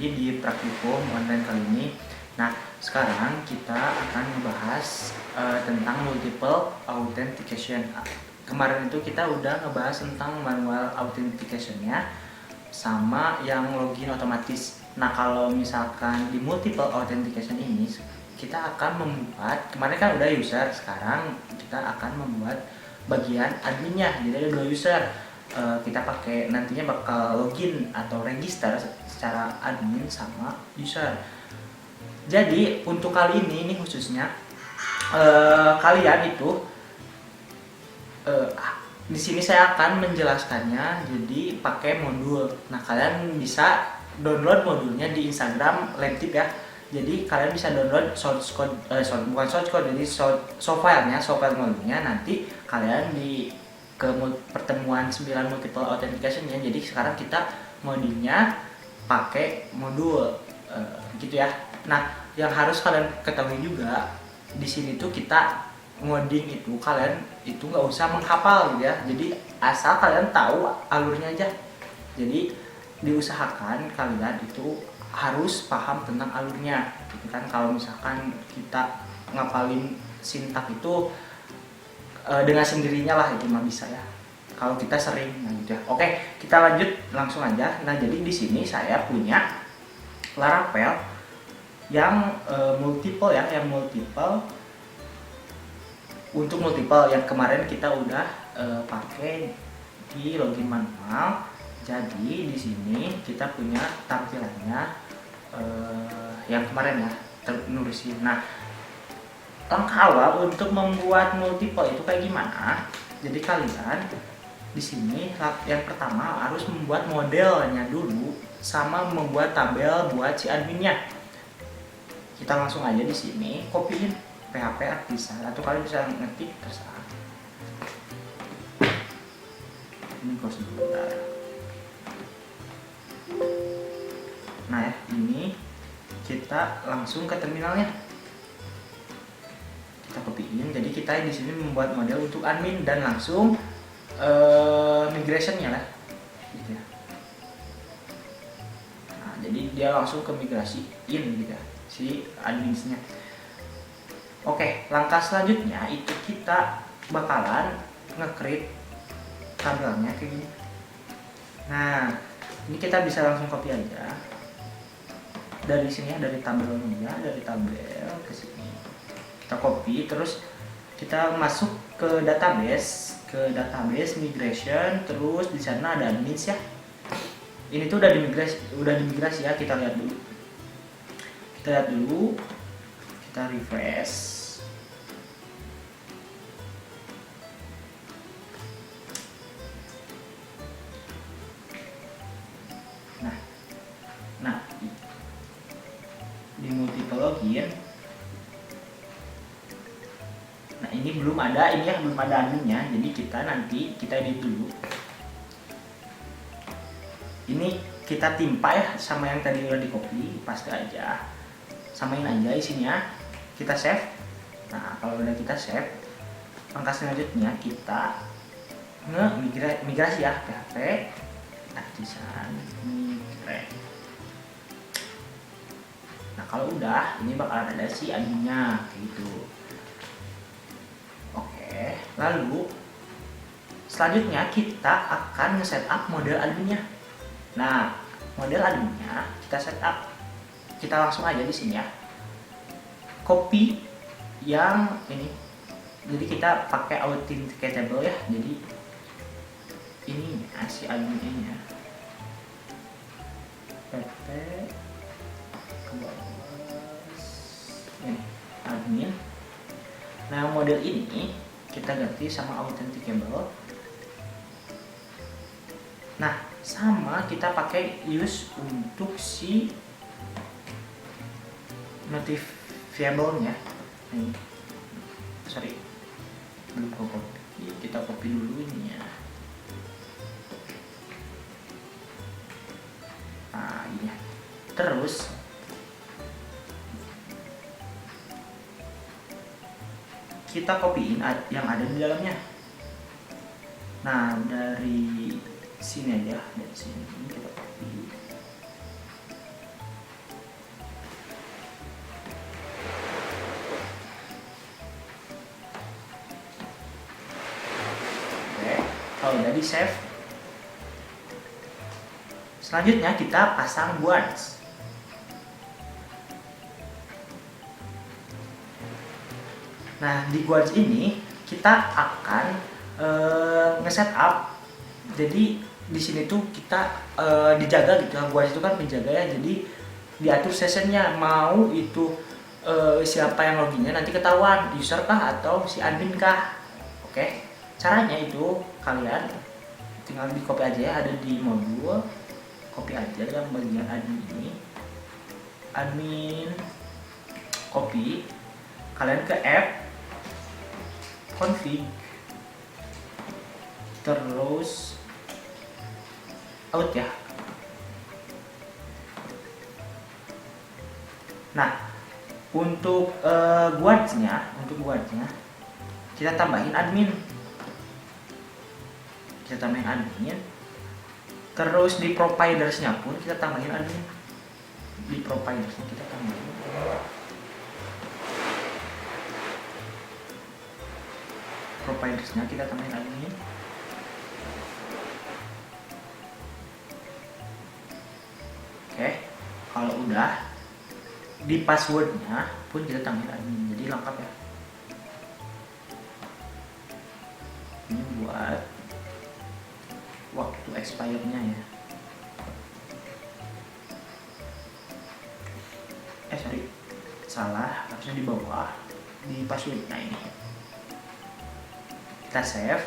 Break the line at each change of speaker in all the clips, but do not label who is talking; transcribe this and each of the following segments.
lagi di praktikum online kali ini. Nah, sekarang kita akan membahas tentang multiple authentication. Kemarin itu kita udah ngebahas tentang manual authentication-nya sama yang login otomatis. Nah, kalau misalkan di multiple authentication ini kita akan membuat, kemarin kan udah user, sekarang kita akan membuat bagian adminnya. Jadi ada 2 user. Kita pakai nantinya bakal login atau register secara admin sama user. Jadi untuk kali ini khususnya kalian itu di sini saya akan menjelaskannya jadi pakai modul. Nah, kalian bisa download modulnya di Instagram Lentip ya. Jadi kalian bisa download source code, bukan source code, jadi software modulnya nanti kalian di pertemuan 9 multiple authentication ya. Jadi sekarang kita modulnya pakai modul gitu ya. Nah, yang harus kalian ketahui juga di sini tuh kita ngoding itu kalian itu nggak usah menghafal gitu ya. Jadi asal kalian tahu alurnya aja. Jadi diusahakan kalian itu harus paham tentang alurnya gitu kan. Kalau misalkan kita ngapalin sintak itu dengan sendirinya lah itu mah bisa ya. Kalau kita sering nah gitu ya. Oke, kita lanjut langsung aja. Nah, jadi di sini saya punya Laravel yang multiple ya, yang multiple. Untuk multiple yang kemarin kita udah pakai di login manual. Jadi di sini kita punya tampilannya yang kemarin ya terusin. Nah, langkah awal untuk membuat multiple itu kayak gimana? Jadi kalian di sini yang pertama harus membuat modelnya dulu sama membuat tabel buat si adminnya. Kita langsung aja di sini copyin PHP artisan atau kalian bisa ngetik terserah. Ini kok sebentar. Nah ya, ini kita langsung ke terminalnya. Kita copyin. Jadi kita di sini membuat model untuk admin dan langsung migrationnya lah, gitu ya. Nah, jadi dia langsung ke migrasi in gitu ya, si adminsnya. Oke, langkah selanjutnya itu kita bakalan nge-create tabelnya kayak gini. Nah, ini kita bisa langsung copy aja dari sini ya, dari tabelnya, dari tabel ke sini. Kita copy, terus kita masuk ke database migration, terus di sana ada admins ya. Ini tuh udah dimigrasi ya, kita lihat dulu. Kita refresh. Nah, di multiple login. Nah, ini belum ada adminnya. Jadi kita edit dulu. Ini kita timpa ya sama yang tadi udah di copy, paste aja. Samain aja isinya. Kita save. Nah, kalau udah kita save, langkah selanjutnya kita migrasi ya, PHP artisan migrate. Nah, kalau udah, ini bakalan ada si adminnya gitu. Oke, lalu selanjutnya kita akan nge-setup model adminnya. Nah, model adminnya kita setup. Kita langsung aja di sini ya. Copy yang ini. Jadi kita pakai authenticatable ya. Jadi ini si admin ini ya. pp ke bawah. Ini admin. Nah, model ini kita ganti sama authenticable. Nah, sama kita pakai use untuk si notifiable-nya. Ini, sorry, belum copy. Kita copy dulu ini ya. Nah, ini. Terus kita copyin yang ada di dalamnya. Nah, dari sini aja, dari sini kita copy. Kalau udah di save, selanjutnya kita pasang guards. Nah, di guards ini kita akan nge-setup. Jadi di sini tuh kita dijaga gitu. Guards itu kan penjaga ya. Jadi diatur sessionnya, mau itu siapa yang loginnya nanti ketahuan, user kah atau si admin kah. Oke, caranya itu kalian tinggal di copy aja ya, ada di modul, copy aja yang bagian admin ini, admin copy, kalian ke app config, terus out ya. Nah, untuk guardsnya kita tambahin admin. Terus di providersnya pun kita tambahin admin. Di providersnya kita tambahin. Admin. Oke, kalau udah di passwordnya pun kita tambahin admin, jadi lengkap ya. Ini buat waktu expire-nya ya. Sorry, salah, harusnya di bawah di password. Nah ini kita save.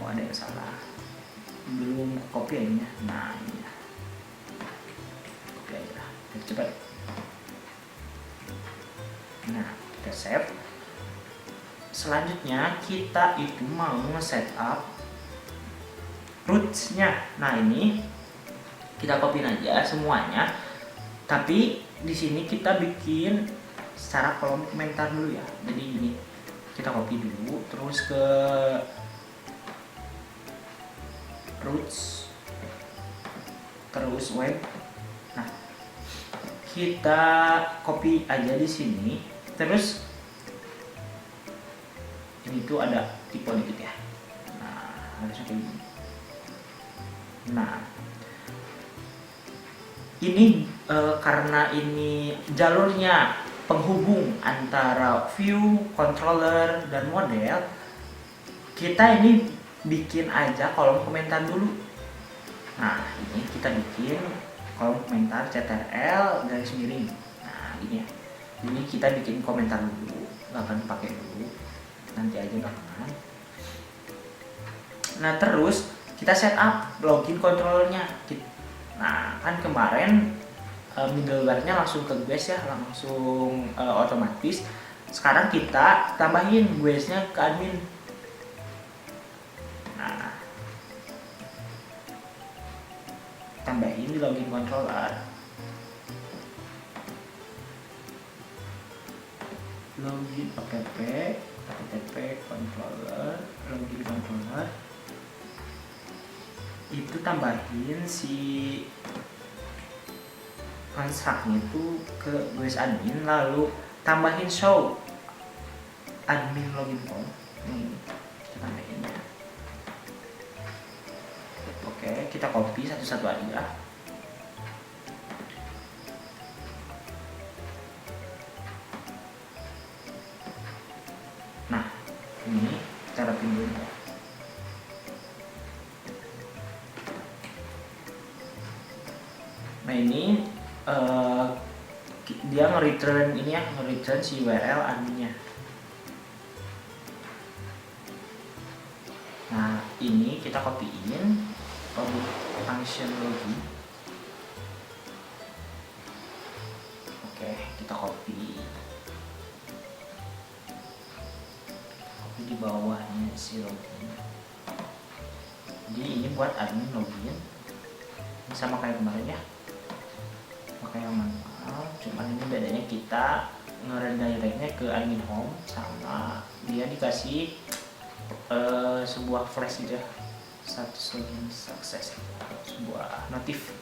Oh, ada yang salah, belum copy ini ya. Nah ini ya, copy aja cepat. Nah, kita save. Selanjutnya kita itu mau setup roots-nya. Nah, ini kita copy aja semuanya. Tapi di sini kita bikin secara kolom komentar dulu ya. Jadi ini kita copy dulu, terus ke roots, terus web. Nah, kita copy aja di sini. Terus ini tuh ada tipe dikit ya. Nah, harusnya kayak gini. Nah, ini karena ini jalurnya penghubung antara view, controller, dan model, kita ini bikin aja kolom komentar dulu. Nah, ini kita bikin kolom komentar CTRL garis miring. Nah, gini ya. Ini kita bikin komentar dulu, nggak akan pakai dulu, nanti aja belakangan. Nah, terus kita setup login controllernya. Nah, kan kemarin middleware-nya langsung ke GUIS ya, langsung otomatis. Sekarang kita tambahin GUIS-nya ke admin. Nah, tambahin di login controller. Login FTP controller, login controller. Itu tambahin si construct-nya itu ke GUIS admin, lalu tambahin show admin login form. Kita tambahin ya. Oke, kita copy satu-satu aja. Nah, ini cara pindahin. Nah, ini dia nge-return ini ya, nge-return si URL adminnya. Nah, ini kita copyin public function login. Oke, kita copy di bawahnya si login. Jadi ini buat admin login, sama kayak kemarin ya, pakai yang manual. Cuman ini bedanya kita nge-redirectnya ke admin home, sama dia dikasih sebuah flash gitu ya, status login sukses, sebuah notif.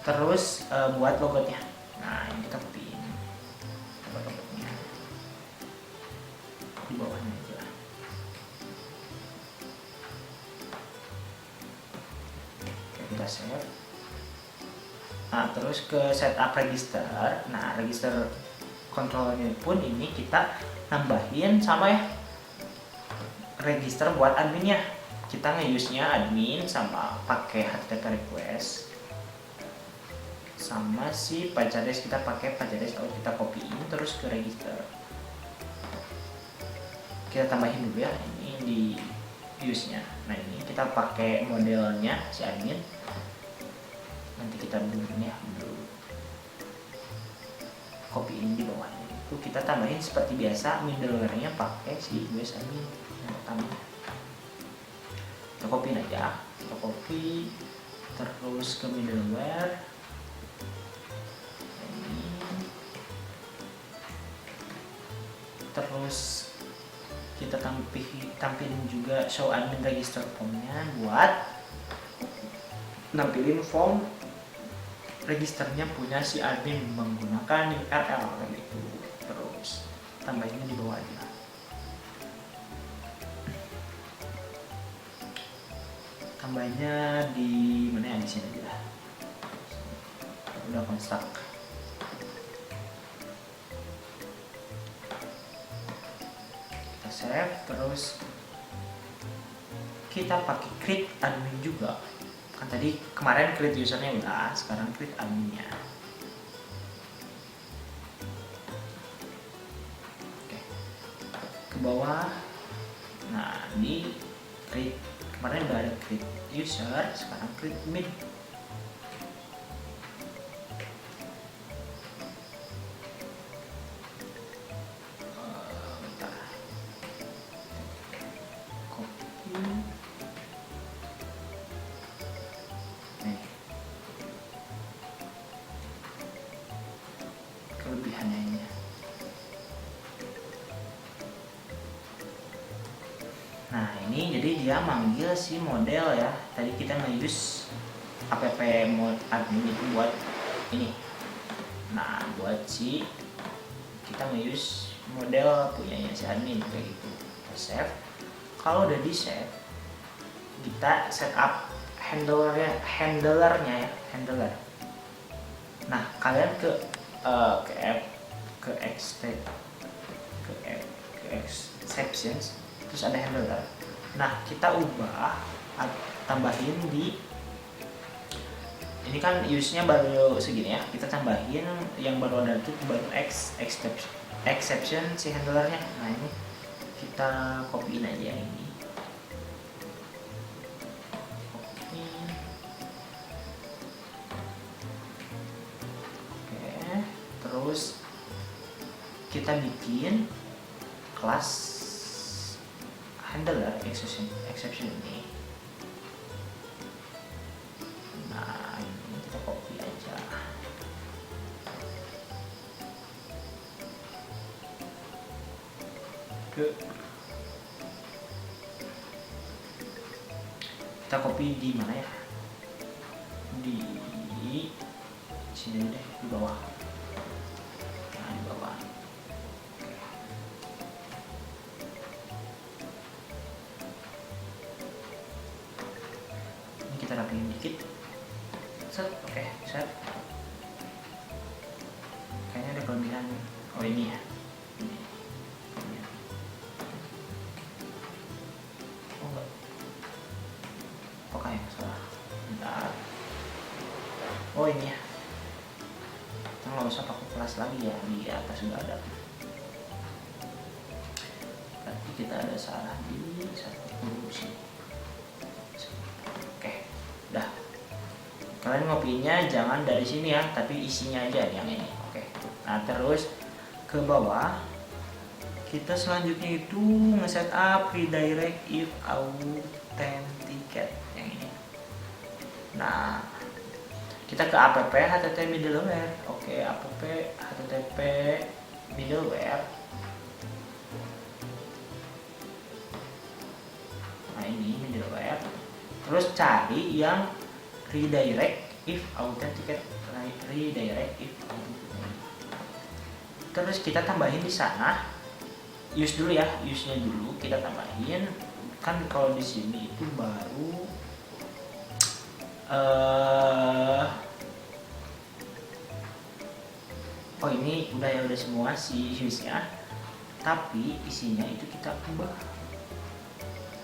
Terus buat logotnya, nah ini kita copyin logotnya di bawahnya aja. kita save. Nah terus ke setup register. Nah register controlnya pun ini kita nambahin sama ya, register buat adminnya. Kita nge-use nya admin sama pakai HTTP request, sama si pacades kita pakai pacades out, kita copyin terus ke register. Kita tambahin dulu ya ini di use nya. Nah ini kita pakai modelnya si admin, nanti kita bentuknya dulu, copyin di bawahnya. Itu kita tambahin seperti biasa, middleware nya pakai si US admin yang pertama. Kita copyin aja, kita copy terus ke middleware ini, terus kita tampilin juga show admin register formnya buat nampilin form registernya punya si admin menggunakan URL gitu. Terus tambahinnya di bawah aja. Tambahnya di mana ya, di sini aja. Udah construct. Kita save, terus kita pakai create admin juga. Kan tadi kemarin create usernya udah, sekarang create adminnya. Oke, ke bawah. Nah di create, kemarin udah ada create user, sekarang create admin. Kelebihannya ini. Nah ini jadi dia manggil si model ya. Tadi kita nge-use app mode admin itu buat ini. Nah buat si kita nge-use model punyanya si admin kayak gitu. Kita save. Kalau udah di save, kita setup handlernya ya, handler. Nah kalian ke app, ke exceptions, terus ada handler. Nah kita ubah, tambahin di ini kan use nya baru segini ya, kita tambahin yang baru ada itu baru exception si handlernya. Nah ini kita copyin aja ini, terus kita bikin kelas handler exception ini. Nah ini kita copy aja. Kita copy di mana ya? Di sini deh, di bawah. Di bawah. Ini kita rapiin dikit. Set, oke, set. Kayaknya ada kelebihan. Oh ini ya. Ini. Oh enggak. Apakah yang salah? Bentar. Oh ini ya. Nggak usah pakai kelas lagi ya, di atas sudah ada. Berarti kita ada salah di satu sini. Oke, udah. Kalian ngopinya jangan dari sini ya, tapi isinya aja yang ini. Oke. Nah terus ke bawah, kita selanjutnya itu nge-setup redirect if authenticate yang ini. Nah kita ke app http middleware. Oke, app http middleware. Nah ini middleware. Terus cari yang redirect if authenticate. Redirect if authenticate. Terus kita tambahin di sana use dulu ya, use-nya dulu kita tambahin. Kan kalau di sini itu baru eh oh ini udah ya, udah semua si huesnya, tapi isinya itu kita ubah.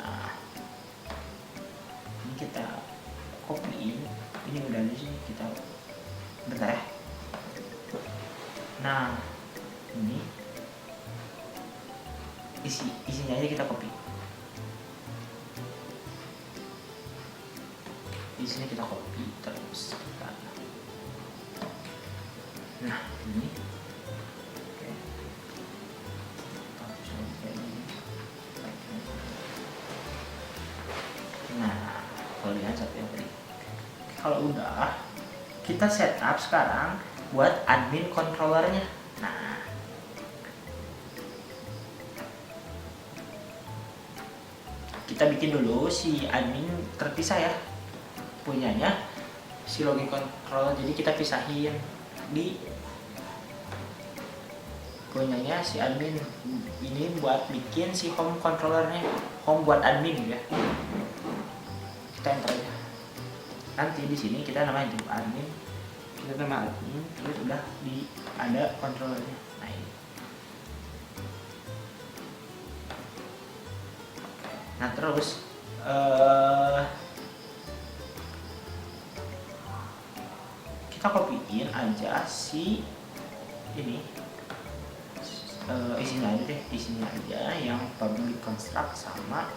Nah, ini kita copyin, ini udah di sini, kita bentar ya. Nah ini isinya aja kita copy, isinya kita copy terus kita, nah ini oke, nah kalau lihat satu yang tadi, kalau udah kita setup sekarang buat admin controllernya. Nah kita bikin dulu si admin terpisah ya, punyanya si login controller, jadi kita pisahin di punyanya si admin ini buat bikin si home controllernya, home buat admin ya. Kita enter aja, nanti di sini kita namain itu admin, kita nama admin, terus udah di ada controllernya. Nah ini, nah terus kita copyin aja si ini, isinya aja deh, isinya aja yang public construct sama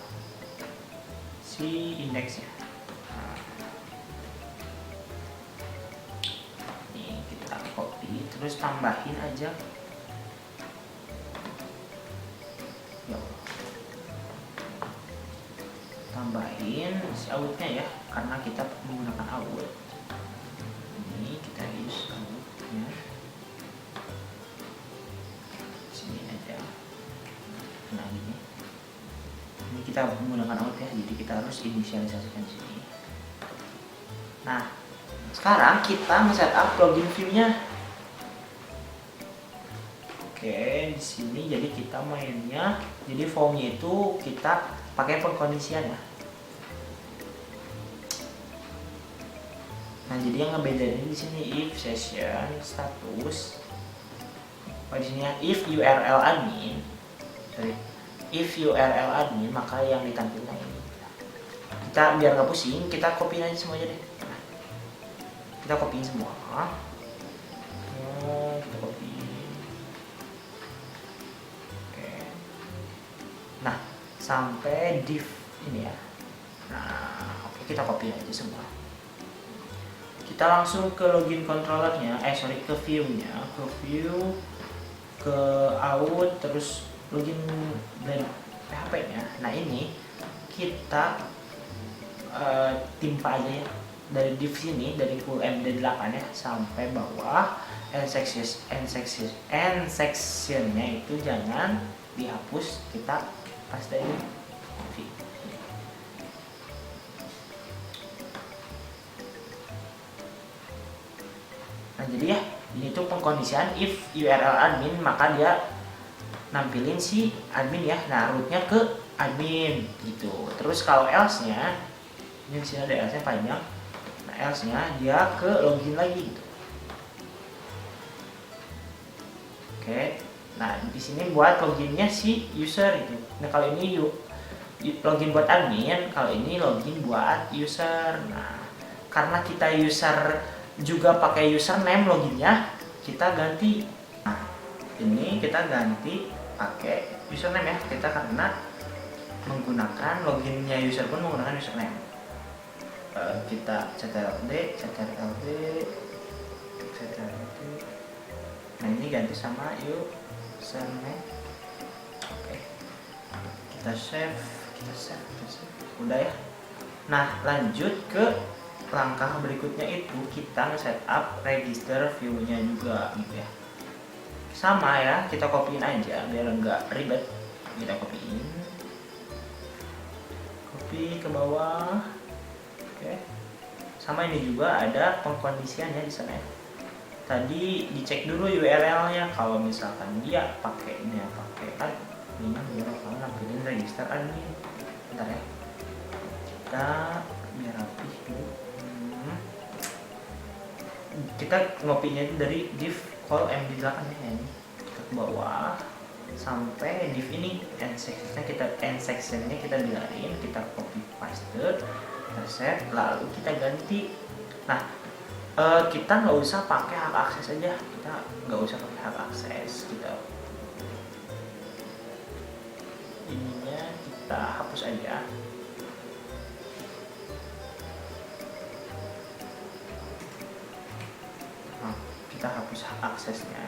si indeksnya. Nah, ini kita copy terus tambahin aja ya, tambahin si outnya ya, karena kita menggunakan out. Ini kita use outnya sini aja. Nah ini kita menggunakan out ya, jadi kita harus inisialisasikan di sini. Nah sekarang kita setup login view-nya. Oke, di sini jadi kita mainnya, jadi form-nya itu kita pakai pengkondisian ya. Nah jadi yang ngebedain di sini if session status, di sini ya if URL admin, if URL admin, maka yang ditampilkan ini. Kita biar nggak pusing, kita copy aja semua aja deh. Nah, kita copyin semua. Kita copy. Oke. Nah sampai div ini ya. Nah oke, kita copy aja semua. Kita langsung ke login controllernya, ke view-nya, ke view, ke out, terus login PHP-nya. Nah ini kita timpa aja ya, dari div sini, dari full MD8 ya sampai bawah, end section-nya itu jangan dihapus, kita paste ini. Nah jadi ya ini tuh pengkondisian if URL admin, maka dia nampilin si admin ya, nah rootnya ke admin gitu. Terus kalau else-nya, ini disini ada else-nya panjang, nah else-nya dia ke login lagi gitu. Oke, nah di sini buat loginnya si user gitu. Nah kalau ini login buat admin, kalau ini login buat user. Nah karena kita user juga pakai username loginnya, kita ganti. Nah ini kita ganti pakai username ya, kita karena menggunakan loginnya user pun menggunakan username. Kita ctrld. Nah ini ganti sama username. Oke, kita save. Udah ya. Nah lanjut ke langkah berikutnya, itu kita nge-setup register view-nya juga gitu ya. Sama ya, kita copyin aja biar enggak ribet. Kita copyin, copy ke bawah. Oke. Sama ini juga ada pengkondisiannya di sana ya. Tadi dicek dulu URL-nya, kalau misalkan dia pakainya pakai admin, biar kalau nampilin register admin. Bentar ya. Kita biar rapih dulu. kita ngopinya itu dari div call md8 ya, ini kita ke bawah sampai div ini end sectionnya kita bilangin, kita copy paste, kita save, lalu kita ganti. Nah, kita nggak usah pakai hak akses aja, kita nggak usah pakai hak akses, kita ininya kita hapus aja. Nah, kita hapus hak aksesnya.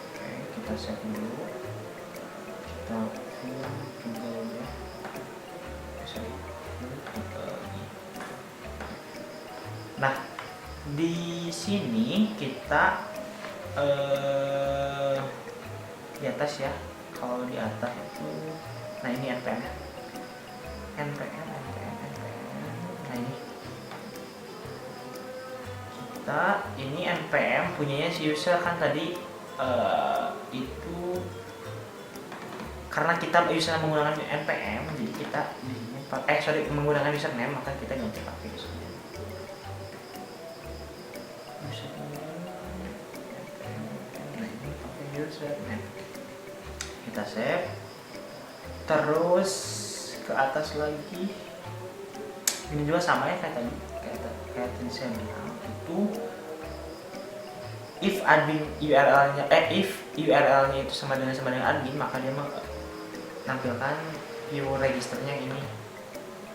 Oke, kita save dulu, kita film Google-nya, nah di sini kita di atas ya, kalau di atas itu, nah ini npm, nah ini kita, ini npm punyanya si user kan tadi, itu karena kita user menggunakan npm, jadi kita di sini menggunakan username, maka kita ganti pakai username. Username, kita save, terus ke atas lagi, ini juga sama ya kayak tadi saya bilang, itu if admin URL-nya if URL-nya itu sama dengan admin, maka dia menampilkan view registernya ini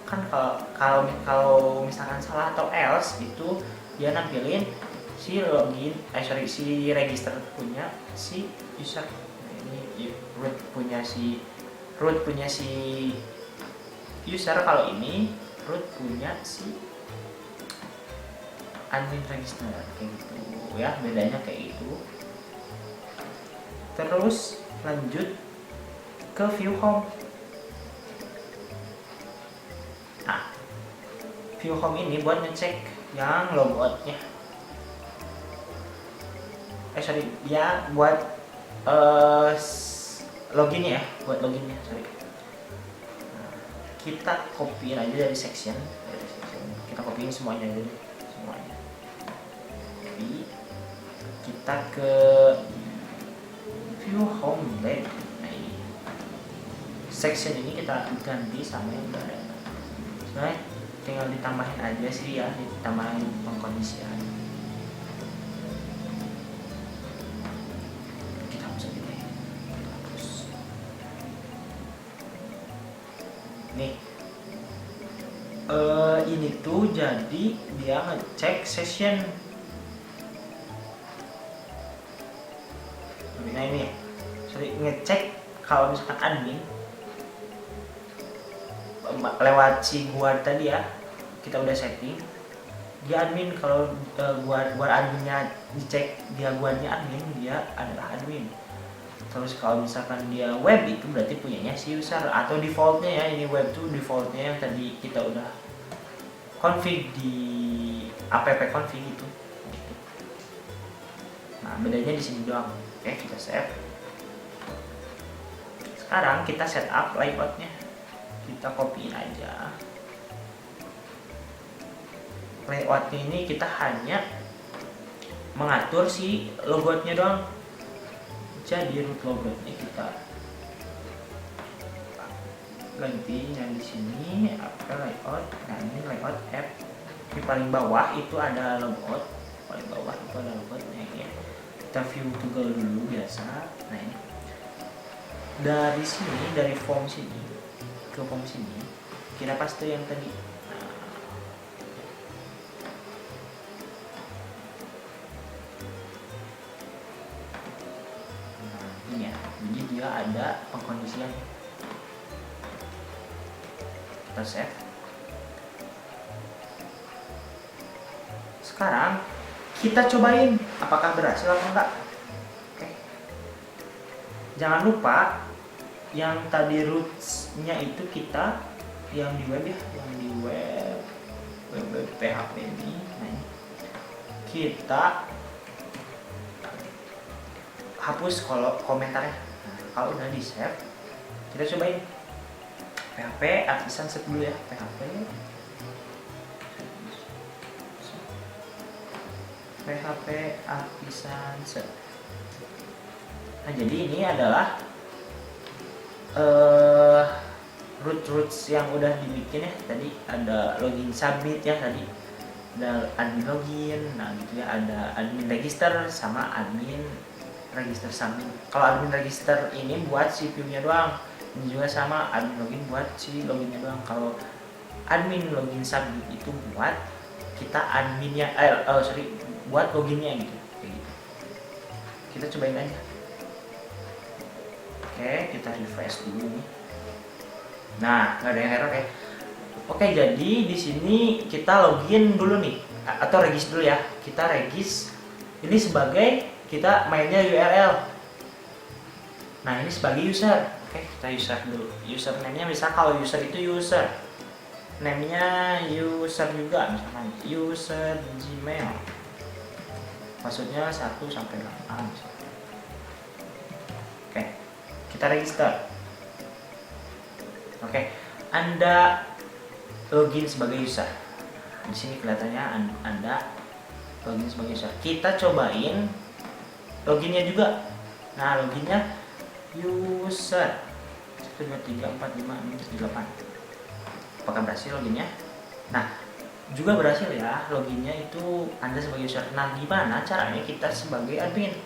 kan. Kalau misalkan salah atau else, itu dia nampilin si login, si register punya si user. Nah, ini root punya si user, kalau ini root punya si admin register, kayak gitu ya, bedanya kayak gitu. Terus lanjut ke view home. Nah, view home ini buat ngecek yang logoutnya, ya buat loginnya ya, Nah, kita copy aja dari section, kita copyin semuanya aja deh, copy, kita ke view home lab. Nah, ini section ini kita ganti sama yang ada, sebenarnya tinggal ditambahin aja sih ya, ditambahin pengkondisian. Nih, ini tuh jadi dia ngecek session. Nah ini ya, ngecek kalau misalkan admin lewat si guard tadi ya, kita udah setting dia admin. Kalau guard adminnya dicek, dia guardnya admin, dia adalah admin. Terus kalau misalkan dia web, itu berarti punyanya si user, atau defaultnya ya, ini web tuh defaultnya yang tadi kita udah config di app config itu. Nah, bedanya di sini doang. Oke, kita save. Sekarang kita setup layoutnya, kita copyin aja. Layoutnya ini kita hanya mengatur si logoutnya doang. Jadi root logoutnya kita ganti yang di sini apa layout. Nah, ini layout app. Di paling bawah itu ada logout, nah ini ya. Kita view toggle dulu biasa. Nah, ini dari sini, dari form sini ke form sini, kita paste yang tadi. Jadi dia ada pengkondisian. Kita save. Sekarang kita cobain apakah berhasil atau enggak. Oke. Jangan lupa yang tadi roots-nya itu kita yang di web ya, yang di web PHP ini. Nah, ini kita hapus kalau komentarnya. Nah, kalau udah di save, kita cobain PHP artisan set dulu ya, PHP PHP Artisan. Nah, jadi ini adalah roots yang udah dibikin ya. Tadi ada login submit ya, tadi ada admin login, nah gitu ya, ada admin register sama admin register submit. Kalau admin register ini buat si view-nya doang, ini juga sama admin login buat si loginnya doang. Kalau admin login submit itu buat kita adminnya, buat loginnya gitu, kayak gitu. Kita cobain aja. Oke, kita refresh dulu nih. Nah, nggak ada yang error ya. Oke, jadi di sini kita login dulu nih, atau regis dulu ya. Kita regis. Ini sebagai kita mainnya URL. Nah, ini sebagai user. Oke, kita user dulu. Username-nya misal kalau user itu user. Name-nya user juga, misalkan user Gmail. Maksudnya 1 sampai 8 misalkan. Oke, kita register. Oke, Anda login sebagai user. Di sini kelihatannya Anda login sebagai user. Kita cobain loginnya juga. Nah, loginnya user 1 2 3 4 5 6 7 8. Apakah berhasil loginnya? Nah, juga berhasil ya loginnya itu Anda sebagai user. Nah, gimana caranya kita sebagai admin?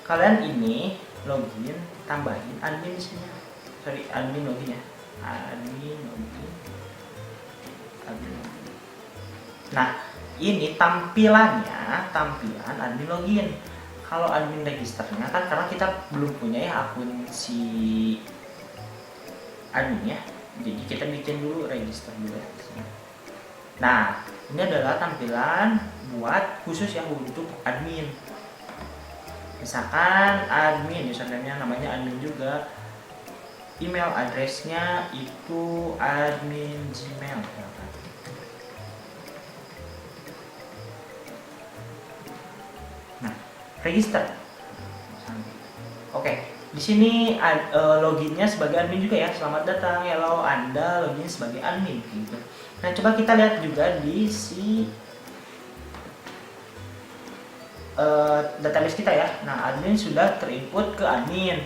Kalian ini login, tambahin admin di sini. Sorry, admin login ya. Admin login. Nah, ini tampilan admin login. Kalau admin registernya kan karena kita belum punya ya akun si admin ya, jadi kita bikin dulu register dulu ya. Nah, ini adalah tampilan buat khusus yang untuk admin. Misalkan admin, username-nya namanya admin juga, email address-nya itu admin Gmail. Nah, register. Oke, di sini loginnya sebagai admin juga ya. Selamat datang, hello, Anda login sebagai admin gitu. Nah, coba kita lihat juga di si database kita ya. Nah, admin sudah terinput ke admin.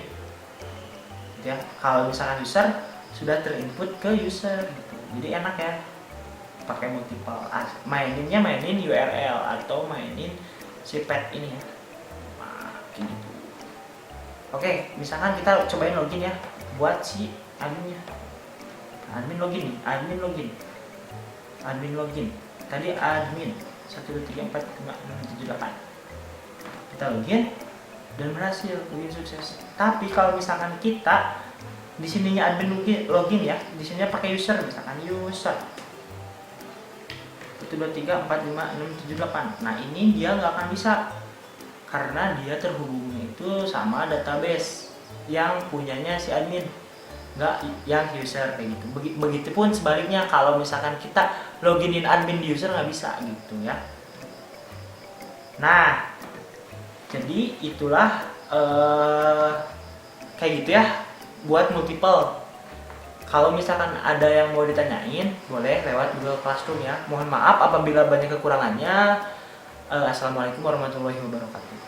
Ya, kalau misalkan user sudah terinput ke user gitu. Jadi enak ya. Pakai multiple. Mainin URL atau mainin si pet ini ya. Nah, gitu. Oke, misalkan kita cobain login ya buat si adminnya. Admin login nih, admin login. Tadi admin 1 2 3 4 5 6 7 8. Kita login dan berhasil, login sukses. Tapi kalau misalkan kita di sininya admin login ya, di sininya pakai user, misalkan user 1 2 3 4 5 6 7 8. Nah, ini dia nggak akan bisa karena dia terhubungnya itu sama database yang punyanya si admin, nggak yang user kayak gitu. Begitupun sebaliknya, kalau misalkan kita loginin admin di user nggak bisa gitu ya. Nah, jadi itulah kayak gitu ya buat multiple. Kalau misalkan ada yang mau ditanyain, boleh lewat Google Classroom ya. Mohon maaf apabila banyak kekurangannya. Assalamualaikum warahmatullahi wabarakatuh.